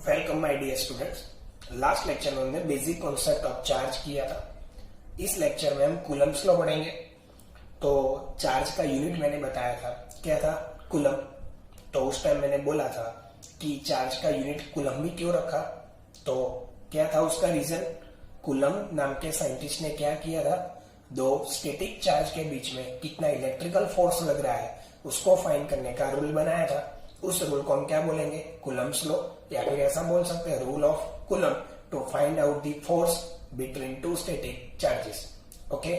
Welcome my dear students. Last lecture में हमने basic concept of charge किया था। इस लेक्चर में हम कूलम्ब्स लॉ पढ़ेंगे। तो चार्ज का यूनिट मैंने बताया था, क्या था? कूलम। तो उस टाइम मैंने बोला था कि चार्ज का यूनिट कूलम भी क्यों रखा, तो क्या था उसका रीजन? कूलम नाम के साइंटिस्ट ने क्या किया था, दो स्टैटिक चार्ज के बीच में कितना इलेक्ट्रिकल फोर्स लग रहा है उसको फाइंड करने का रूल बनाया था। उस रूल को हम क्या बोलेंगे? कूलम्ब्स लॉ, या फिर ऐसा बोल सकते हैं rule of Coulomb to find out the force between two static charges. Okay.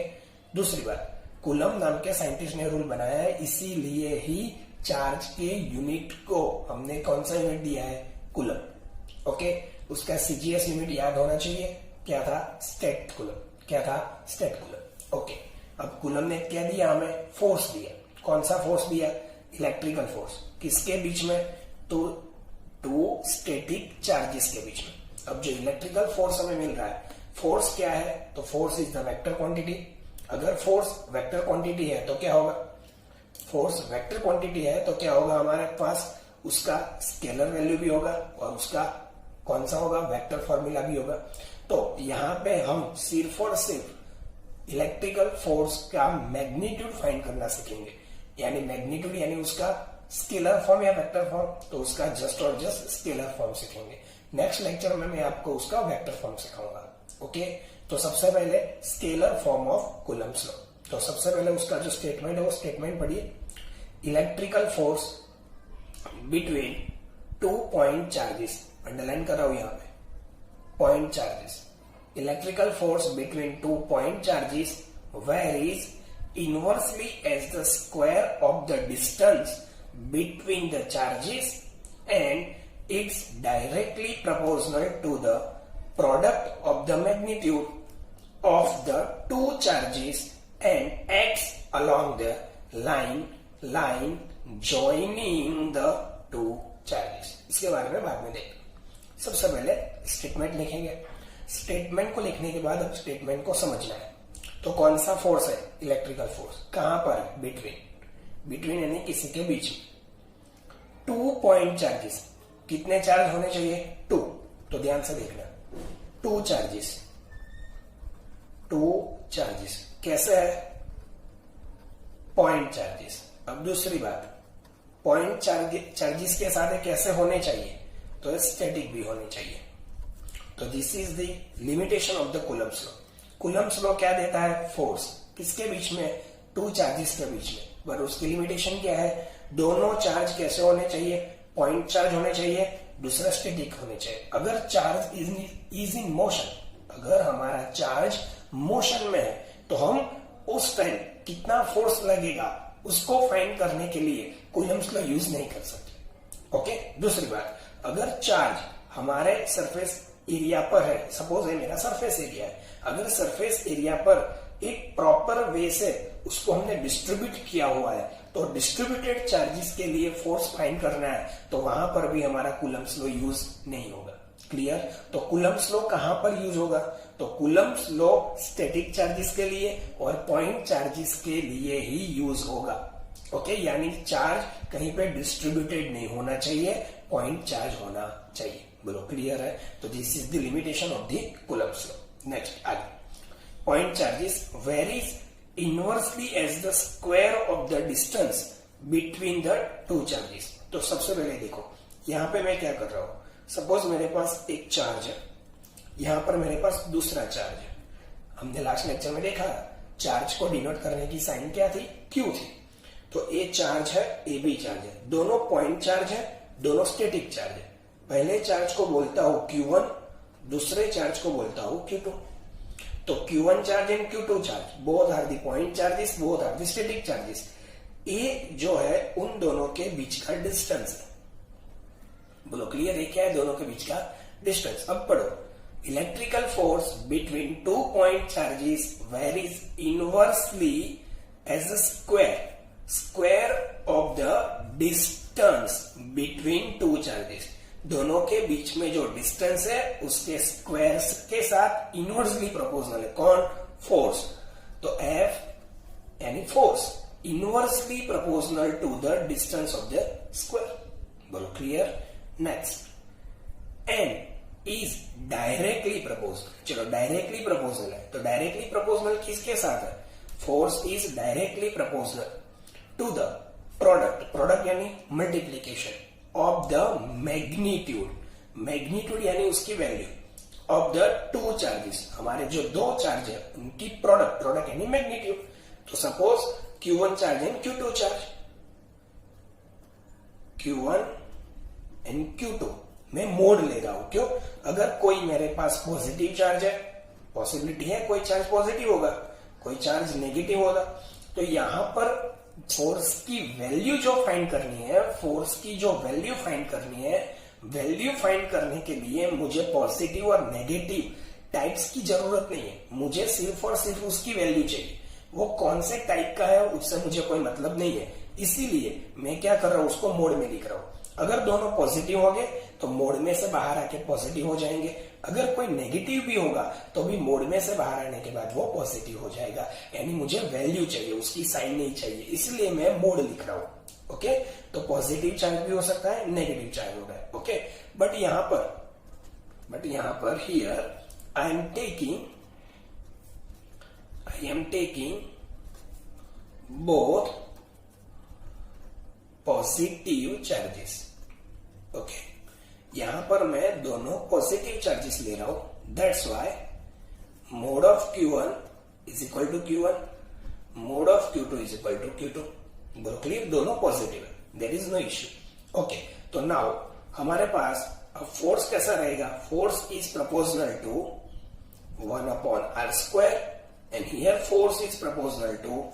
दूसरी बात, कूलम नाम के साइंटिस्ट ने रूल बनाया है, इसीलिए ही चार्ज के यूनिट को हमने कौन सा यूनिट दिया है? कूलम। ओके। उसका सीजीएस यूनिट याद होना चाहिए, क्या था? State coulomb. क्या था? State coulomb. ओके। अब कूलम ने क्या दिया हमें? फोर्स दिया। कौन सा फोर्स दिया? Electrical force. किसके बीच में? तो टू स्टैटिक चार्जेस के बीच में। अब जो इलेक्ट्रिकल फोर्स हमें मिल रहा है, फोर्स क्या है? तो force is the vector quantity. अगर फोर्स वेक्टर क्वांटिटी है तो क्या होगा? फोर्स वेक्टर क्वांटिटी है तो क्या होगा हमारे पास? उसका स्केलर वैल्यू भी होगा और उसका कौन सा होगा? वेक्टर फॉर्मूला भी होगा। तो यहाँ पे हम सिर्फ और सिर्फ इलेक्ट्रिकल फोर्स का मैग्नीट्यूड फाइंड करना सीखेंगे, यानी मैग्नीट्यूड यानी उसका स्केलर फॉर्म या वेक्टर फॉर्म। तो उसका जस्ट और जस्ट स्केलर फॉर्म सीखेंगे। नेक्स्ट लेक्चर में मैं आपको उसका वेक्टर फॉर्म सिखाऊंगा। ओके। तो सबसे पहले scalar form of Coulomb's law. तो सबसे पहले उसका जो स्टेटमेंट है वो स्टेटमेंट पढ़िए। Electrical force between two point charges, underline कर रहा हूं यहाँ पे, point charges. Electrical force between two point charges varies inversely as the square of the distance between the charges and it's directly proportional to the product of the magnitude of the two charges and acts along the line joining the two charges। इसके बारे में बाद में देखते। सबसे पहले statement लिखेंगे। Statement को लिखने के बाद अब स्टेटमेंट को समझना है। तो कौन सा फोर्स है? Electrical force. कहां पर? बिटवीन यानी किसी के बीच में। टू पॉइंट चार्जेस, कितने चार्ज होने चाहिए? टू। तो ध्यान से देखना, टू चार्जेस कैसे है? Point charges. अब दूसरी बात, पॉइंट चार्जेस के साथ कैसे होने चाहिए? तो स्टैटिक भी होने चाहिए। तो this is the limitation of the Coulomb's law. Coulomb's law क्या देता है? फोर्स किसके बीच में? टू चार्जेस के बीच में। पर उसकी लिमिटेशन क्या है? दोनों चार्ज कैसे होने चाहिए? पॉइंट चार्ज होने चाहिए, दूसरा स्टैटिक होने चाहिए। अगर चार्ज इज इन मोशन, अगर हमारा चार्ज मोशन में है तो हम उस टाइम कितना फोर्स लगेगा उसको फाइंड करने के लिए कूलम्ब्स लॉ यूज नहीं कर सकते। ओके। दूसरी बात, अगर चार्ज हमारे सरफेस एरिया पर है, सपोज है मेरा सरफेस एरिया है, अगर सरफेस एरिया पर एक प्रॉपर वे से उसको हमने डिस्ट्रीब्यूट किया हुआ है, तो डिस्ट्रीब्यूटेड चार्जेस के लिए फोर्स फाइंड करना है तो वहां पर भी हमारा कूलम्ब्स लॉ यूज नहीं होगा। क्लियर? तो कूलम्ब्स लॉ कहां पर यूज होगा? तो कूलम्ब्स लॉ स्टैटिक चार्जेस के लिए और पॉइंट चार्जेस के लिए ही यूज होगा। ओके। यानी चार्ज कहीं पे डिस्ट्रीब्यूटेड नहीं होना चाहिए, पॉइंट चार्ज होना चाहिए। बोलो क्लियर है? तो this is the limitation of the Coulomb's law. Next आगे, point charges varies inversely as the square of the distance between the two charges. तो सबसे पहले देखो यहां पे मैं क्या कर रहा हूं, सपोज मेरे पास एक चार्ज है, यहां पर मेरे पास दूसरा चार्ज है। हमने लास्ट लेक्चर में देखा चार्ज को डिनोट करने की साइन क्या थी? क्यू थी। तो ए चार्ज है, ए बी चार्ज है, दोनों पॉइंट चार्ज है, दोनों स्टैटिक चार्ज है। पहले चार्ज को बोलता हूं Q1, दूसरे चार्ज को बोलता हूं Q2। तो Q1 charge and Q2 charge both are the point charges, both are the static charges. ए जो है उन दोनों के बीच का डिस्टेंस है। बोलो क्लियर है? क्या है दोनों के बीच का डिस्टेंस? अब पढ़ो, electrical force between two point charges varies inversely as the square of the distance between two charges. दोनों के बीच में जो डिस्टेंस है उसके स्क्वायर के साथ इनवर्सली प्रोपोर्शनल है। कौन? फोर्स। तो F यानी force inversely proportional 2 the distance of the square. बोलो clear. Next and is directly proportional. चलो डायरेक्टली प्रोपोर्शनल है तो डायरेक्टली प्रोपोर्शनल किसके साथ है? Force is directly proportional to the product, product यानी multiplication of the magnitude, magnitude यानी उसकी value of the two charges, हमारे जो दो चार्ज है उनकी प्रोडक्ट, प्रोडक्ट यानी मैग्नीट्यूड। तो suppose Q1 charge and Q2 charge, Q1 and Q2 मैं मोड ले रहा हूं। क्यों? अगर कोई मेरे पास पॉजिटिव चार्ज है, पॉसिबिलिटी है कोई चार्ज पॉजिटिव होगा, कोई चार्ज नेगेटिव होगा, तो यहां पर फोर्स की वैल्यू जो फाइंड करनी है, फोर्स की जो वैल्यू फाइंड करनी है, वैल्यू फाइंड करने के लिए मुझे पॉजिटिव और नेगेटिव टाइप्स की जरूरत नहीं है, मुझे सिर्फ और सिर्फ उसकी वैल्यू चाहिए। वो कौन से टाइप का है उससे मुझे कोई मतलब नहीं है, इसीलिए मैं क्या कर रहा हूं, उसको मोड में लिख रहा हूं। अगर दोनों पॉजिटिव होंगे तो मोड में से बाहर आके पॉजिटिव हो जाएंगे, अगर कोई नेगेटिव भी होगा तो भी मोड में से बाहर आने के बाद वो पॉजिटिव हो जाएगा, यानी मुझे वैल्यू चाहिए, उसकी साइन नहीं चाहिए, इसलिए मैं मोड लिख रहा हूं। ओके, तो पॉजिटिव चार्ज भी हो सकता है, नेगेटिव चार्ज होगा। ओके, बट यहां पर here I am taking both positive charges. Okay, यहां पर मैं दोनों पॉजिटिव चार्जेस ले रहा हूं, that's why mode of Q1 is equal to Q1, mode of Q2 is equal to Q2। बोलो क्लियर, दोनों पॉजिटिव है, there is no issue. Okay, तो नाउ हमारे पास फोर्स कैसा रहेगा? Force is proportional to 1/r² and here force is proportional to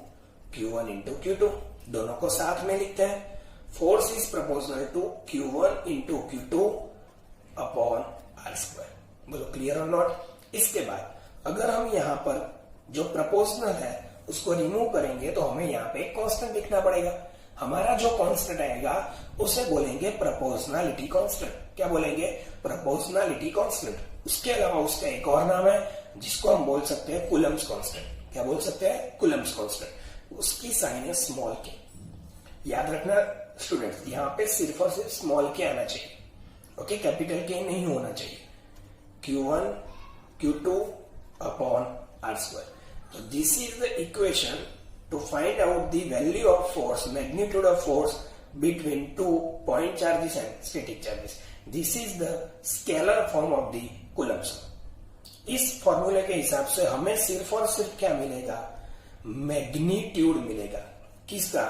Q1 into Q2। दोनों को साथ में लिखते हैं, force is proportional to Q1 into Q2 upon r²। बोलो क्लियर और नॉट? इसके बाद अगर हम यहां पर जो प्रोपोर्शनल है उसको रिमूव करेंगे तो हमें यहाँ पे कांस्टेंट लिखना पड़ेगा। हमारा जो कांस्टेंट आएगा उसे बोलेंगे प्रोपोर्शनलिटी कांस्टेंट। क्या बोलेंगे? Proportionality constant. उसके अलावा उसका एक और नाम है जिसको हम बोल सकते हैं कूलम्स कांस्टेंट। क्या बोल सकते हैं? Coulomb's constant. उसकी साइन है स्मॉल के। याद रखना स्टूडेंट्स, यहाँ पे सिर्फ और सिर्फ स्मॉल के आना चाहिए, ओके, कैपिटल के नहीं होना चाहिए। Q1 Q2 upon r²। So this is the equation to find out the value of force, magnitude of force between two point charges and static charges. This is the scalar form of the Coulomb's law. इस फॉर्मूले के हिसाब से हमें सिर्फ और सिर्फ क्या मिलेगा? मैग्नीट्यूड मिलेगा। किसका?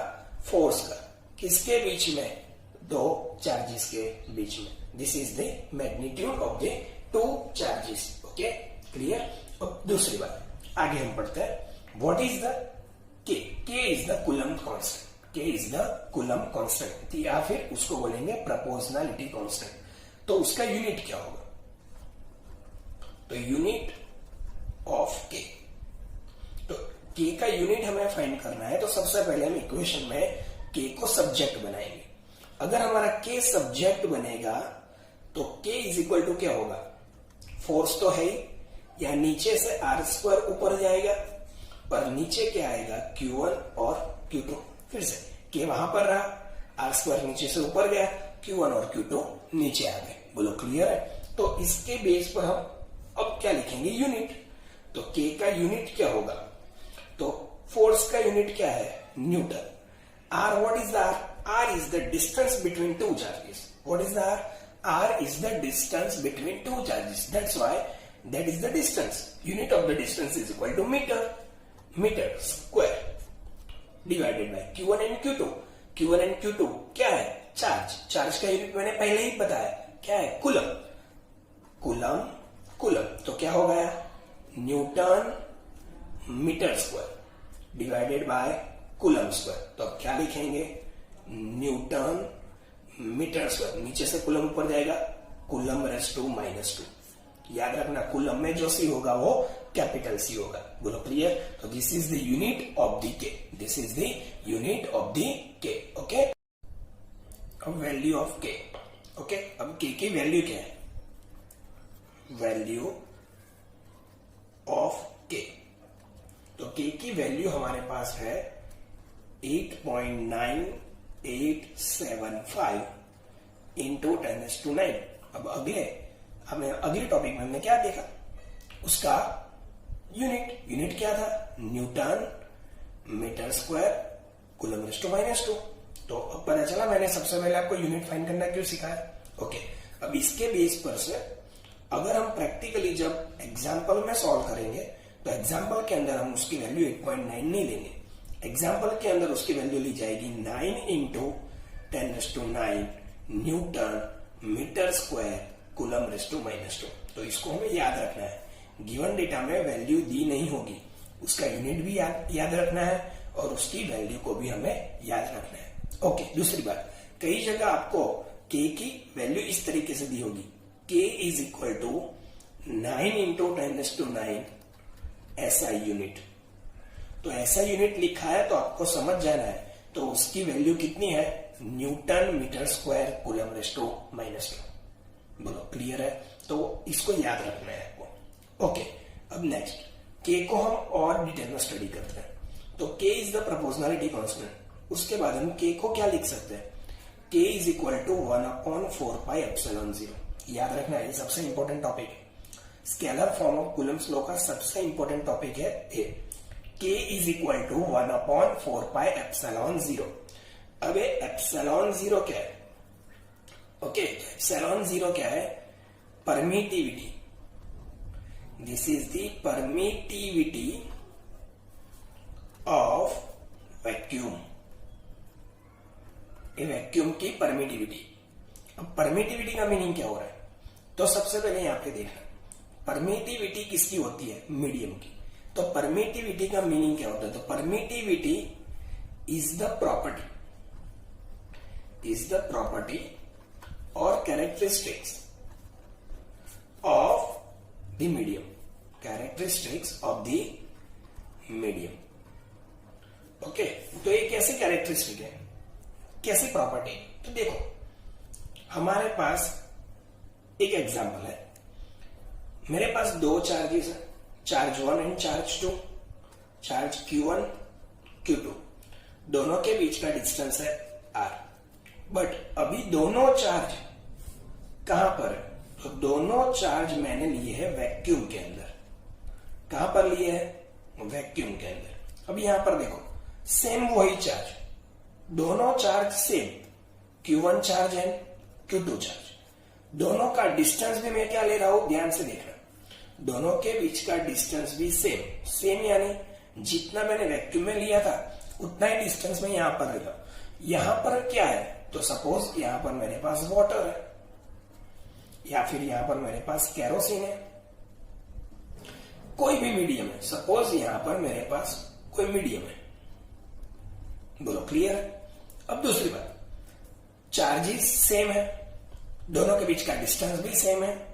फोर्स का। किसके बीच में? दो चार्जेस के बीच में। This is the magnitude of the two charges. Okay, clear? अब दूसरी बात आगे हम पढ़ते हैं। What is the K? K is the coulomb constant. के इज द कूलम्ब कांस्टेंट, या फिर उसको बोलेंगे प्रोपोर्शनलिटी कांस्टेंट। तो उसका यूनिट क्या होगा? तो यूनिट ऑफ के, तो के का यूनिट हमें फाइंड करना है। तो सबसे पहले हम इक्वेशन में के को सब्जेक्ट बनाएंगे। अगर हमारा के सब्जेक्ट बनेगा तो के इज इक्वल टू क्या होगा? फोर्स तो है ही, या नीचे से r² ऊपर जाएगा पर नीचे क्या आएगा? Q1 और Q2। फिर से के वहां पर रहा, r² नीचे से ऊपर गया, Q1 और Q2 नीचे आ गए। बोलो क्लियर है? तो इसके बेस पर हम अब क्या लिखेंगे? यूनिट। तो के का यूनिट क्या होगा? तो फोर्स का यूनिट क्या है? Newton. R, what is the R? R is the distance between two charges. What is the R? R is the distance between two charges. That's why that is the distance. Unit of the distance is equal to meter. Meter square divided by Q1 and Q2. Q1 and Q2 क्या है? Charge. Charge का unit मैंने पहले ही बताया, क्या है? Coulomb. Coulomb coulomb, तो क्या हो गया? Newton metre square divided by coulomb square. तो अब क्या लिखेंगे? Newton metre square. नीचे से कूलम ऊपर जाएगा, कूलम रेज़ टू -2। याद रखना कूलम में जो सी होगा वो कैपिटल सी होगा। बोलो क्लियर? तो this is the unit of the K. This is the unit of the K. Okay, अब वैल्यू ऑफ के। ओके, अब के की वैल्यू क्या है? वैल्यू ऑफ के। तो के की वैल्यू हमारे पास है 8.9875 इंटू 10⁻⁹। अब अगले हमें अगले टॉपिक में हमने क्या देखा, उसका यूनिट क्या था, newton metre square coulomb raise to -2। तो अब पता चला मैंने सबसे पहले आपको यूनिट फाइंड करना क्यों सिखाया। ओके, अब इसके बेस पर से अगर हम प्रैक्टिकली जब एग्जाम्पल में सॉल्व करेंगे तो एग्जाम्पल के अंदर हम उसकी वैल्यू 8.9 नहीं लेंगे, एग्जाम्पल के अंदर उसकी वैल्यू ली जाएगी 9 × 10⁹ newton metre square coulomb raise to -2। तो इसको हमें याद रखना है, गिवन डेटा में वैल्यू दी नहीं होगी, उसका यूनिट भी याद रखना है और उसकी वैल्यू को भी हमें याद रखना है। ओके, दूसरी बात, कई जगह आपको k की वैल्यू इस तरीके से दी होगी, k = 9 × 10⁹ SI यूनिट। तो SI यूनिट लिखा है तो आपको समझ जाना है, तो उसकी वैल्यू कितनी है, newton metre square coulomb raise to -2। बोलो क्लियर है, तो इसको याद रखना है आपको। ओके, अब नेक्स्ट k को हम और डिटेल में स्टडी करते हैं। तो k is the proportionality constant, उसके बाद हम k को क्या लिख सकते हैं, k = 1/4πε0। याद रखना है, ये सबसे इंपॉर्टेंट टॉपिक है, scalar form of Coulomb's law का सबसे इंपॉर्टेंट टॉपिक है ये। k = 1/4πε0। अब ε0 क्या है, ओके, ε0 क्या है, permittivity. This is the permittivity of vacuum, A vacuum की परमिटिविटी। अब परमिटिविटी का मीनिंग क्या हो रहा है, तो सबसे पहले यहां पे देखना, परमिटिविटी किसकी होती है, मीडियम की। तो परमिटिविटी का मीनिंग क्या होता है, तो परमिटिविटी इज द प्रॉपर्टी और characteristics of the medium, okay. तो ये कैसे कैरेक्टरिस्टिक है, कैसी प्रॉपर्टी, तो देखो हमारे पास एक एग्जांपल है, मेरे पास दो चार्जेस है, charge 1 and charge 2, charge Q1 Q2, दोनों के बीच का डिस्टेंस है R। बट अभी दोनों चार्ज कहां पर है, तो दोनों चार्ज मैंने लिए हैं वैक्यूम के अंदर। कहां पर लिए हैं, वैक्यूम के अंदर। अब यहां पर देखो सेम वही चार्ज, दोनों charge same, Q1 charge and Q2 charge, दोनों का डिस्टेंस भी मैं क्या ले रहा हूं, ध्यान से देखना, दोनों के बीच का डिस्टेंस भी सेम यानी जितना मैंने वैक्यूम में लिया था उतना ही डिस्टेंस में यहां पर ले रहा हूं। यहां पर क्या है, तो सपोज यहां पर मेरे पास वाटर है या फिर यहां पर मेरे पास केरोसिन है, कोई भी मीडियम है, सपोज यहां पर मेरे पास कोई मीडियम है। बोलो क्लियर है। अब दूसरी बात, चार्जेस सेम है, दोनों के बीच का डिस्टेंस भी सेम है,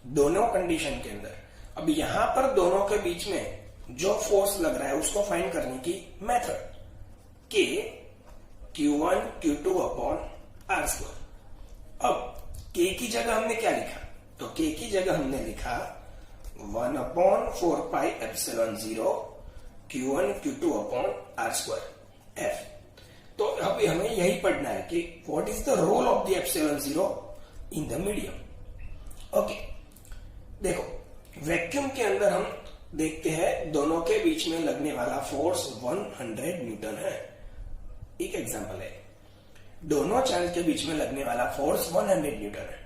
दोनों कंडीशन के अंदर। अब यहां पर दोनों के बीच में जो फोर्स लग रहा है उसको फाइंड करने की मेथड, K Q1 Q2/R²। अब K की जगह हमने क्या लिखा, तो K की जगह हमने लिखा 1/4πε0 Q1 Q2/R²। F। तो अभी हमें यही पढ़ना है कि what is the role of the ε0 in the medium. Okay, देखो वैक्यूम के अंदर हम देखते हैं दोनों के बीच में लगने वाला फोर्स 100 न्यूटन है। एक एग्जांपल है, दोनों चार्ज के बीच में लगने वाला फोर्स 100 न्यूटन है।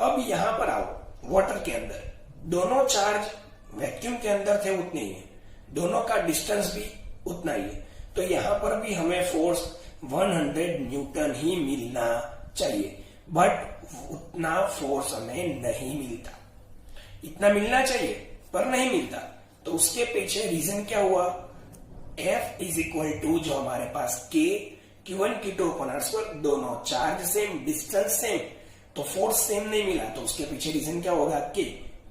अब यहां पर आओ, वाटर के अंदर दोनों चार्ज वैक्यूम के अंदर थे उतने ही है, दोनों का डिस्टेंस भी उतना ही है, तो यहां पर भी हमें फोर्स 100 न्यूटन ही मिलना चाहिए, बट उतना फोर्स हमें नहीं मिलता। इतना मिलना चाहिए पर नहीं मिलता, तो उसके पीछे रीजन क्या हुआ, F = जो हमारे पास K Q1 Q2/R², दोनों चार्ज सेम, डिस्टेंस सेम, तो फोर्स सेम नहीं मिला, तो उसके पीछे रीजन क्या होगा, K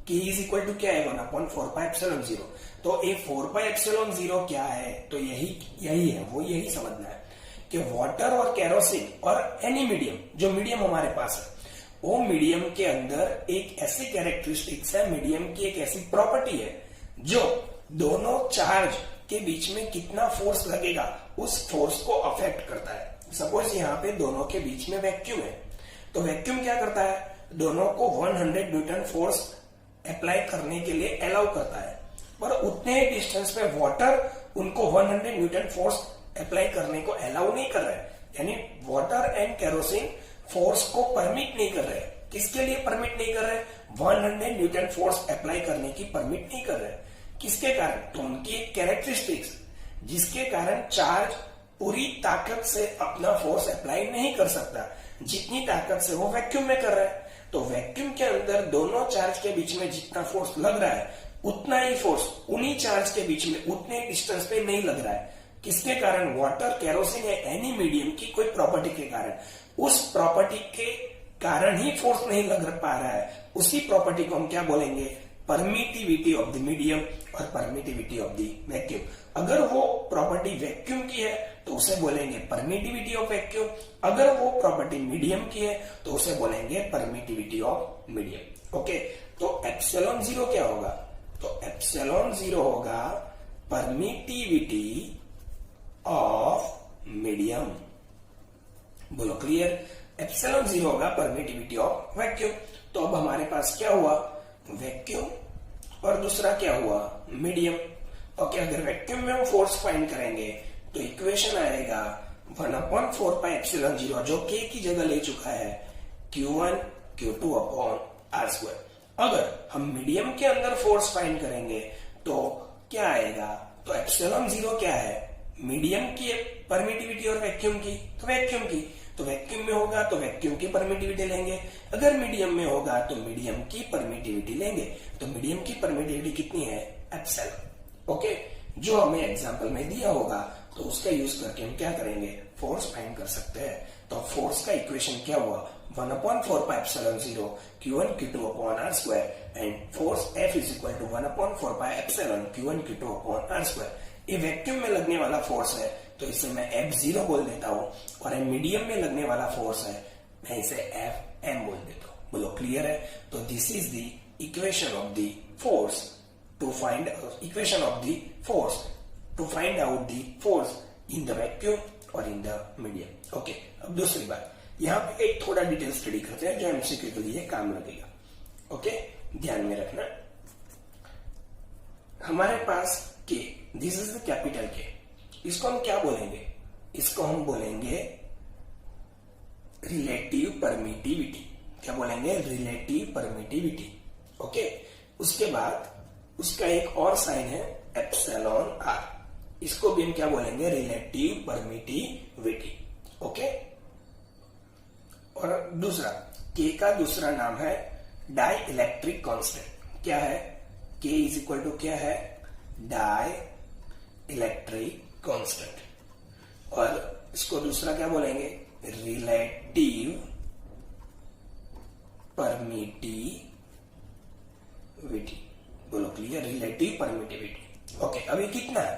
= क्या है, 1/4πε0। तो ये 4πε0 क्या है, तो यही है, वो यही समझना है कि वाटर और केरोसिन और एनी मीडियम, जो मीडियम हमारे पास है, वो मीडियम के अंदर एक ऐसी कैरेक्टरिस्टिक्स है, मीडियम की एक ऐसी प्रॉपर्टी है जो दोनों चार्ज के बीच में कितना फोर्स लगेगा उस फोर्स को अफेक्ट करता है। सपोज यहाँ पे दोनों के बीच में वैक्यूम है, तो वैक्यूम क्या करता है, दोनों को 100 न्यूटन फोर्स अप्लाई करने के लिए अलाउ करता है, पर उतने ही डिस्टेंस पे वाटर उनको 100 न्यूटन फोर्स अप्लाई करने को अलाउ नहीं कर रहा है। यानी वाटर एंड केरोसिन फोर्स को परमिट नहीं कर रहे। किसके लिए परमिट नहीं कर रहे? 100 न्यूटन फोर्स अप्लाई करने की परमिट नहीं कर रहे। किसके कारण? तो उनकी एक कैरेक्टरिस्टिक्स जिसके कारण चार्ज पूरी ताकत से अपना फोर्स अप्लाई नहीं कर सकता, जितनी ताकत से वो वैक्यूम में कर रहा है। तो वैक्यूम के अंदर दोनों चार्ज के बीच में जितना फोर्स लग रहा है उतना ही फोर्स उन्हीं चार्ज के बीच में उतने डिस्टेंस पे नहीं लग रहा है। किसके कारण? वाटर, केरोसिन या एनी मीडियम की कोई प्रॉपर्टी के कारण। उस प्रॉपर्टी के कारण ही फोर्स नहीं लग पा रहा है। उसी प्रॉपर्टी को हम क्या बोलेंगे? परमिटिविटी ऑफ द मीडियम और परमिटिविटी ऑफ द वैक्यूम। अगर वो प्रॉपर्टी वैक्यूम की है तो उसे बोलेंगे परमिटिविटी ऑफ वैक्यूम। अगर वो प्रॉपर्टी मीडियम की है तो उसे बोलेंगे परमिटिविटी ऑफ मीडियम। ओके, तो एप्सिलॉन जीरो क्या होगा? तो एप्सिलॉन जीरो होगा परमिटिविटी ऑफ मीडियम। बोलो क्लियर? एप्सिलॉन जीरो होगा परमिटिविटी ऑफ वैक्यूम। तो अब हमारे पास क्या हुआ? वैक्यूम और दूसरा क्या हुआ? मीडियम। ओके, अगर वैक्यूम में हम फोर्स फाइंड करेंगे तो इक्वेशन आएगा 1/4 पाई एप्सिलॉन जीरो, जो के की जगह ले चुका है Q1 Q2 अपॉन R स्क्वायर। अगर हम मीडियम के अंदर फोर्स फाइंड करेंगे तो क्या आएगा? तो एप्सिलॉन जीरो क्या है? मीडियम की परमिटिविटी और वैक्यूम की, तो वैक्यूम की। तो वैक्यूम में होगा तो वैक्यूम की परमिटिविटी लेंगे, अगर मीडियम में होगा तो मीडियम की परमिटिविटी लेंगे। तो मीडियम की परमिटिविटी कितनी है? एप्सिलॉन। ओके, जो हमें एग्जांपल में दिया होगा तो उसका यूज करके हम क्या करेंगे? फोर्स फाइंड कर सकते हैं। तो फोर्स का इक्वेशन क्या हुआ? 1/4 pi epsilon zero Q1 Q2 अपॉन R square and force F is equal to 1/4 pi epsilon Q1 Q2 अपॉन R स्क्वायर। ये वैक्यूम में लगने वाला फोर्स है तो इसे मैं F0 बोल देता हूं, और मीडियम में लगने वाला फोर्स है मैं इसे Fm बोल देता हूं। बोलो क्लियर है? तो this is the equation of the force to find out the force in the vacuum और इन द मीडियम। ओके, अब दूसरी बात, यहाँ पे एक थोड़ा डिटेल स्टडी करते हैं जो एमसीक्यू के लिए काम लगेगा। ओके, ध्यान में रखना, हमारे पास के, दिस इज द कैपिटल के, इसको हम क्या बोलेंगे? इसको हम बोलेंगे रिलेटिव परमिटिविटी। क्या बोलेंगे? Relative permittivity. ओके, उसके बाद उसका एक और साइन है एप्सिलॉन आर, इसको भी हम क्या बोलेंगे? Relative permittivity. ओके, और दूसरा के का दूसरा नाम है डाई इलेक्ट्रिक कांस्टेंट। क्या है? के इज इक्वल टू क्या है? Dielectric constant. और इसको दूसरा क्या बोलेंगे? Relative permittivity. बोलो क्लियर? Relative permittivity. ओके, अभी कितना है?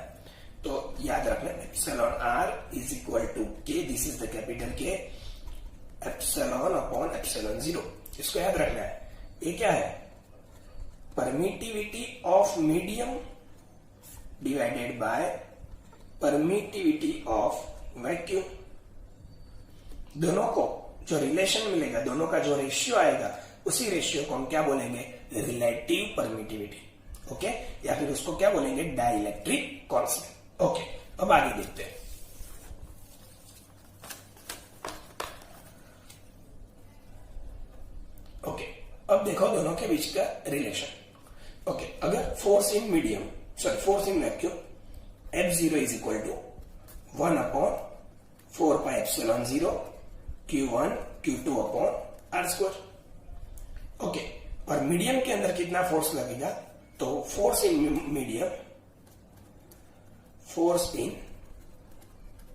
तो याद रखना epsilon r is equal to K, this is the capital K, epsilon upon epsilon zero. इसको याद रखना है। ये क्या है? Permittivity of medium divided by permittivity of vacuum. दोनों को जो रिलेशन मिलेगा, दोनों का जो रेशियो आएगा, उसी रेशियो को हम क्या बोलेंगे? Relative permittivity. ओके, या फिर उसको क्या बोलेंगे? Dielectric constant. ओके, अब आगे देखते हैं। ओके, अब देखो दोनों के बीच का रिलेशन। ओके, अगर force in vacuum F0 is equal to 1/4 pi epsilon zero Q1 Q2 अपॉन R स्क्वायर। ओके, और मीडियम के अंदर कितना फोर्स लगेगा? तो फोर्स इन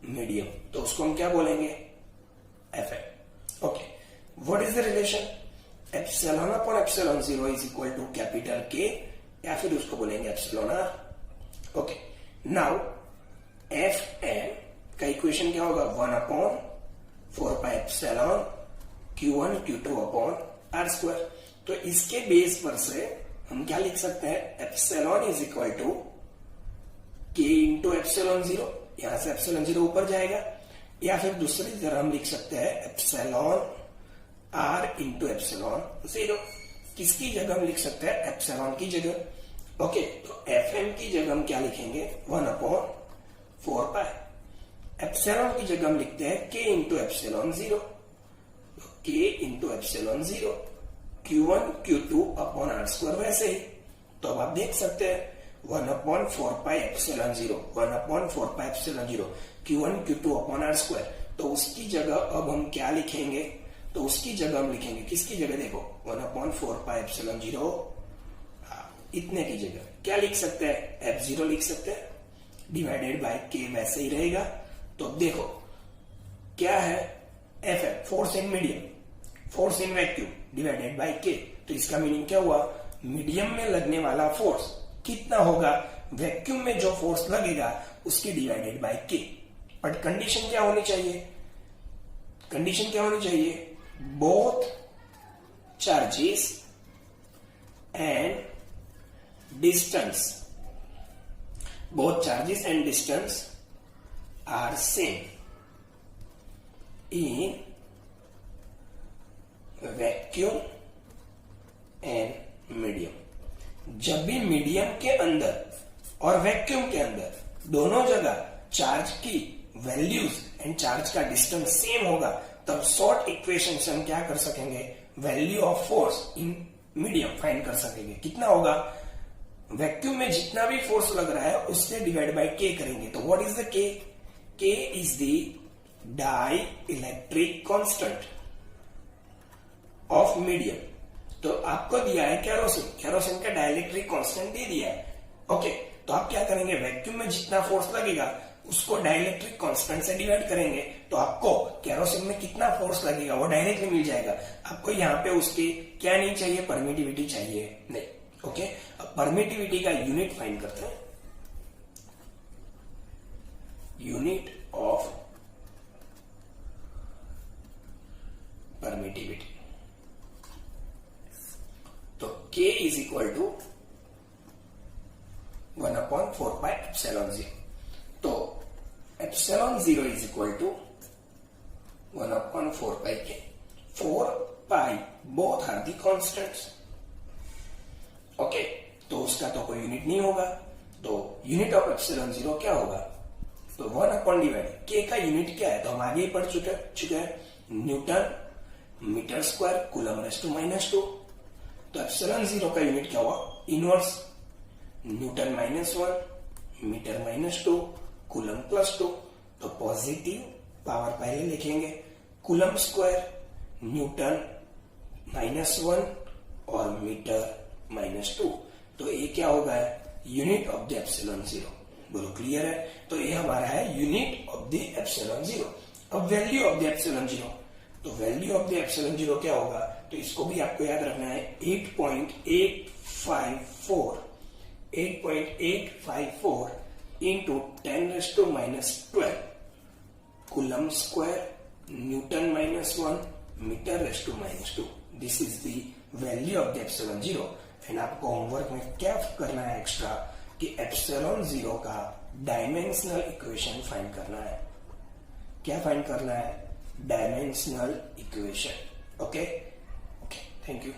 मीडियम, तो उसको हम क्या बोलेंगे? Fm। Okay, what is the relation? Epsilon upon epsilon zero is equal to capital K, या फिर उसको बोलेंगे epsilon r. Okay, now Fm का इक्वेशन क्या होगा? 1/4 पाई एप्सिलॉन Q1 Q2 अपॉन R स्क्वायर। तो इसके बेस पर से हम क्या लिख सकते हैं? एप्सिलॉन इज इक्वल टू के इंटू एप्सिलॉन जीरो, यहां से एप्सिलॉन जीरो ऊपर जाएगा, या फिर दूसरी तरह हम लिख सकते हैं एप्सिलॉन आर इंटू एप्सिलॉन 0। किसकी जगह हम लिख सकते हैं? एप्सिलॉन की जगह। ओके, तो एफ एम की जगह हम क्या लिखेंगे? 1/4 पाई। एप्सिलॉन की जगह हम लिखते हैं के into epsilon 0, K into epsilon 0, Q1 Q2 upon R square. वैसे ही तो अब आप देख सकते हैं 1/4 pi epsilon 0, 1/4 pi epsilon 0, Q1 Q2 upon R square. तो उसकी जगह अब हम क्या लिखेंगे? तो उसकी जगह हम लिखेंगे, किसकी जगह? देखो 1/4 पाई एप्सिलॉन 0, इतने की जगह क्या लिख सकते हैं? F0 लिख सकते हैं, डिवाइडेड बाय के वैसे ही रहेगा। तो अब देखो क्या है? एफ है force in medium, force in vacuum divided by के। तो इसका मीनिंग क्या हुआ? मीडियम में लगने वाला फोर्स कितना होगा? वैक्यूम में जो फोर्स लगेगा उसकी divided by K. But condition क्या होनी चाहिए? कंडीशन क्या होनी चाहिए? Both charges and distance, both charges and distance are same in vacuum and medium. जब भी मीडियम के अंदर और वैक्यूम के अंदर दोनों जगह चार्ज की वैल्यूज एंड चार्ज का डिस्टेंस सेम होगा, तब शॉर्ट इक्वेशन से हम क्या कर सकेंगे? Value of force in medium find कर सकेंगे। कितना होगा? वैक्यूम में जितना भी फोर्स लग रहा है उससे डिवाइड बाय के करेंगे। तो what is the K? K is the dielectric constant of medium. तो आपको दिया है कैरोसिन, कैरोसिन का डाइलेक्ट्रिक कांस्टेंट दे दिया है। ओके, तो आप क्या करेंगे? वैक्यूम में जितना फोर्स लगेगा उसको डाइलेक्ट्रिक कांस्टेंट से डिवाइड करेंगे, तो आपको कैरोसिन में कितना फोर्स लगेगा वो डायरेक्टली मिल जाएगा। आपको यहाँ पे उसकी क्या नहीं चाहिए? परमिटिविटी चाहिए नहीं। ओके, अब परमिटिविटी का यूनिट फाइंड करते हैं। यूनिट ऑफ परमिटिविटी, तो K is equal to 1/4 pi epsilon 0। तो epsilon 0 is equal to 1/4 pi K. 4 pi both are the constants. Okay, तो उसका तो कोई यूनिट नहीं होगा, तो यूनिट ऑफ एप्सिलॉन 0 क्या होगा? तो 1/डिवाइड के का यूनिट क्या है? तो हम आगे ही पढ़ चुके हैं, newton metre square coulomb raise to -2। तो एप्सिलॉन 0 का यूनिट क्या हुआ? Inverse newton -1 metre -2 coulomb +2। तो पॉजिटिव पावर पहले लिखेंगे, कूलम स्क्वायर न्यूटन -1 और मीटर -2। तो ये क्या होगा? Unit of the epsilon 0। बोलो क्लियर है? तो ये हमारा है यूनिट ऑफ द एप्सिलॉन 0। अब वैल्यू ऑफ द एप्सिलॉन 0, तो वैल्यू ऑफ द एप्सिलॉन 0 क्या होगा? तो इसको भी आपको याद रखना है, 8.854 into 10⁻⁻12 coulomb square newton -1 metre raise to -2। This is the value of the epsilon 0। And आपको होमवर्क में क्या करना है एक्स्ट्रा कि एप्सिलॉन 0 का डायमेंशनल इक्वेशन फाइंड करना है। क्या फाइंड करना है? Dimensional equation. Okay, thank you.